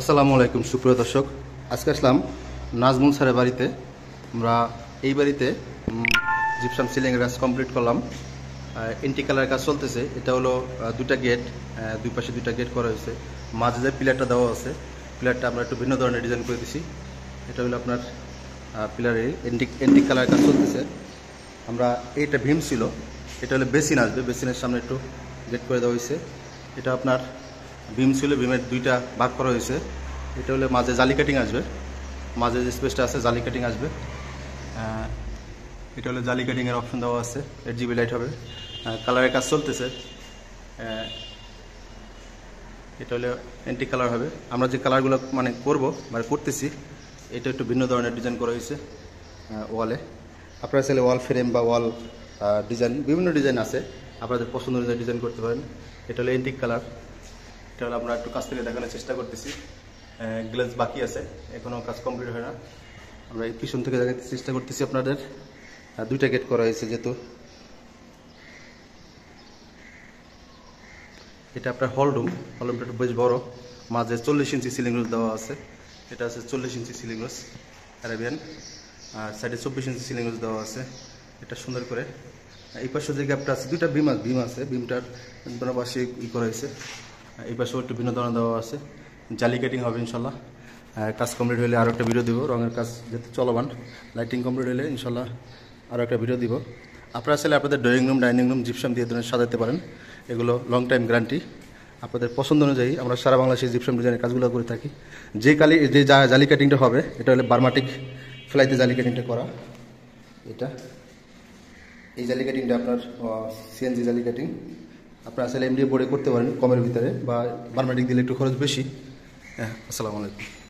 আসসালামু আলাইকুম সুপ্রিয় দর্শক। আজকে আসলাম নাজমুল স্যারের বাড়িতে। আমরা এই বাড়িতে জিপসাম সিলিংয়ের কাজ কমপ্লিট করলাম। এন্টি কালারের কাজ চলতেছে। এটা হলো দুটা গেট, দুই পাশে দুইটা গেট করা হয়েছে। মাঝে যে পিলারটা দেওয়া আছে, পিলারটা আমরা একটু ভিন্ন ধরনের ডিজাইন করে দিছি। এটা হলো আপনার পিলারে এন্টি কালারের কাজ চলতেছে। আমরা এইটা ভীম ছিল, এটা হলো বেসিন আসবে, বেসিনের সামনে একটু গেট করে দেওয়া হয়েছে। এটা আপনার বিম ছিল, বিমের দুইটা ভাগ করা হয়েছে। এটা হলে মাঝে জালি কাটিং আসবে, মাঝে যে স্পেসটা আছে জালি কাটিং আসবে। এটা হলো জালি কাটিংয়ের অপশন দেওয়া আছে। 8GB লাইট হবে। কালারের কাজ চলতেছে। এটা হলো অ্যান্টিক কালার হবে। আমরা যে কালারগুলো করতেছি, এটা একটু ভিন্ন ধরনের ডিজাইন করা হয়েছে ওয়ালে। আপনারা চাইলে ওয়াল ফ্রেম বা ওয়াল ডিজাইন, বিভিন্ন ডিজাইন আছে, আপনাদের পছন্দ অনুযায়ী ডিজাইন করতে পারেন। এটা হলো অ্যান্টিক কালার। এটা হলো আমরা একটু কাছ থেকে দেখানোর চেষ্টা করতেছি। গ্লাস বাকি আছে, এখনও কাজ কমপ্লিট হয় না। আমরা এই পিছন থেকে দেখাতে চেষ্টা করতেছি আপনাদের। দুইটা গেট করা হয়েছে যেহেতু। এটা আপনার হলরুমটা একটু বেশ বড়। মাঝে 40 ইঞ্চি সিলিং রোজ দেওয়া আছে। এটা আছে 40 ইঞ্চি সিলিং রোজ অ্যারাবিয়ান, আর সাইডে 24 ইঞ্চি সিলিং রোজ দেওয়া আছে। এটা সুন্দর করে এই পাশে যে গ্যাপটা আছে, দুইটা বিম আছে, বিমটার পাশে করা হয়েছে। এই পাশেও একটু ভিন্ন ধরনের দেওয়া আছে। জালি কাটিং হবে ইনশাল্লাহ। কাজ কমপ্লিট হলে আরও একটা ভিডিও দিব। রঙের কাজ যেহেতু চলমান, লাইটিং কমপ্লিট হলে ইনশাল্লাহ আরও একটা ভিডিও দিব। আপনারা চাইলে আপনাদের drawing room, dining room gypsum দিয়ে সাজাতে পারেন। এগুলো লং টাইম গ্যারান্টি। আপনাদের পছন্দ অনুযায়ী আমরা সারা বাংলাদেশে জিপসাম ডিজাইনের কাজগুলো করে থাকি। যে জালি কাটিংটা হবে, এটা হলে বার্মাটিক ফ্লাইতে জালি কাটিংটা করা। এটা এই জালি কাটিংটা আপনার সিএনজি জালি কাটিং। আপনারা আসলে এমডি বোর্ডে করতে পারেন কমের ভিতরে, বা বার্মাটিক দিলে একটু খরচ বেশি। হ্যাঁ, আসসালামু আলাইকুম।